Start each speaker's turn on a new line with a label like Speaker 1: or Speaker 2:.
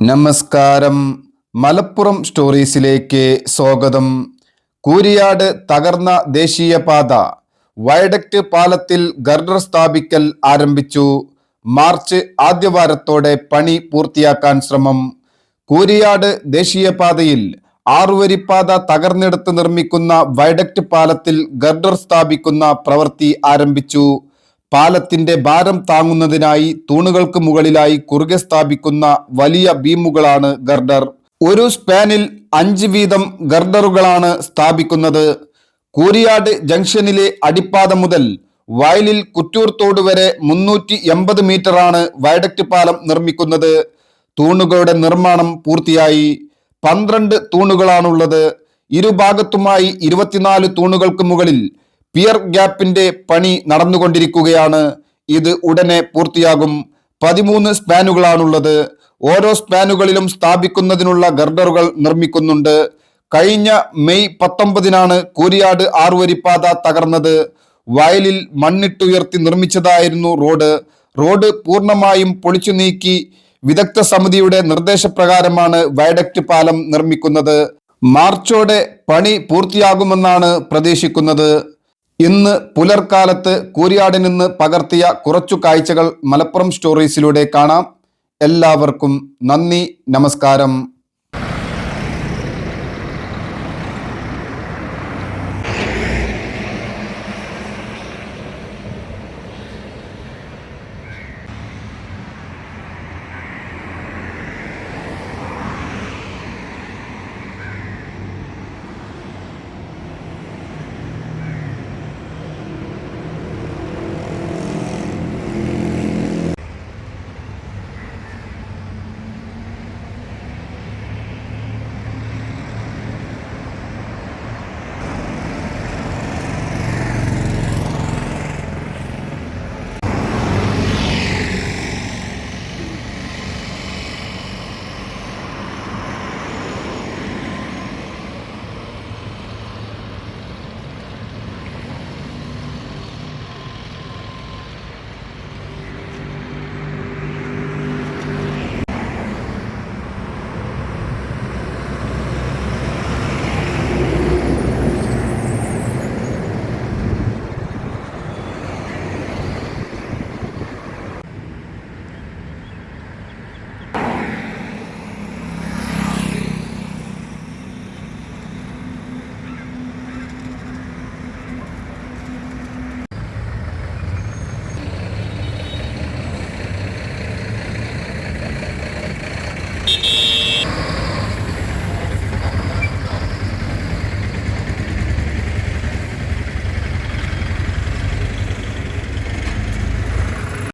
Speaker 1: നമസ്കാരം. മലപ്പുറം സ്റ്റോറീസിലേക്ക് സ്വാഗതം. കൂരിയാട് തകർന്ന ദേശീയപാത, വയഡക്റ്റ് പാലത്തിൽ ഗർഡർ സ്ഥാപിക്കൽ ആരംഭിച്ചു. മാർച്ച് ആദ്യവാരത്തോടെ പണി പൂർത്തിയാക്കാൻ ശ്രമം. കൂരിയാട് ദേശീയപാതയിൽ ആറുവരിപ്പാത തകർന്നെടുത്ത് നിർമ്മിക്കുന്ന വയഡക്റ്റ് പാലത്തിൽ ഗർഡർ സ്ഥാപിക്കുന്ന പ്രവൃത്തി ആരംഭിച്ചു. പാലത്തിന്റെ ഭാരം താങ്ങുന്നതിനായി തൂണുകൾക്ക് മുകളിലായി കുറുകെ സ്ഥാപിക്കുന്ന വലിയ ബീമുകളാണ് ഗർഡർ. ഒരു സ്പാനിൽ 5 വീതം ഗർഡറുകളാണ് സ്ഥാപിക്കുന്നത്. കൂരിയാട് ജംഗ്ഷനിലെ അടിപ്പാത മുതൽ വയലിൽ കുറ്റൂർ തോട് വരെ 380 മീറ്ററാണ് വയഡക്റ്റ് പാലം നിർമ്മിക്കുന്നത്. തൂണുകളുടെ നിർമ്മാണം പൂർത്തിയായി. 12 തൂണുകളാണുള്ളത്. ഇരുഭാഗത്തുമായി 24 തൂണുകൾക്ക് മുകളിൽ പിയർ ഗ്യാപ്പിന്റെ പണി നടന്നുകൊണ്ടിരിക്കുകയാണ്. ഇത് ഉടനെ പൂർത്തിയാകും. 13 സ്പാനുകളാണുള്ളത്. ഓരോ സ്പാനുകളിലും സ്ഥാപിക്കുന്നതിനുള്ള ഗർഡറുകൾ നിർമ്മിക്കുന്നുണ്ട്. കഴിഞ്ഞ മെയ് 19-നാണ് കൂരിയാട് ആറുവരിപ്പാത തകർന്നത്. വയലിൽ മണ്ണിട്ടുയർത്തി നിർമ്മിച്ചതായിരുന്നു റോഡ് പൂർണ്ണമായും പൊളിച്ചു നീക്കി വിദഗ്ധ സമിതിയുടെ നിർദ്ദേശപ്രകാരമാണ് വയഡക്റ്റ് പാലം നിർമ്മിക്കുന്നത്. മാർച്ചോടെ പണി പൂർത്തിയാകുമെന്നാണ് പ്രതീക്ഷിക്കുന്നത്. ഇന്ന് പുലർക്കാലത്ത് കൂരിയാട് നിന്ന് പകർത്തിയ കുറച്ചു കാഴ്ചകൾ മലപ്പുറം സ്റ്റോറീസിലൂടെ കാണാം. എല്ലാവർക്കും നന്ദി, നമസ്കാരം.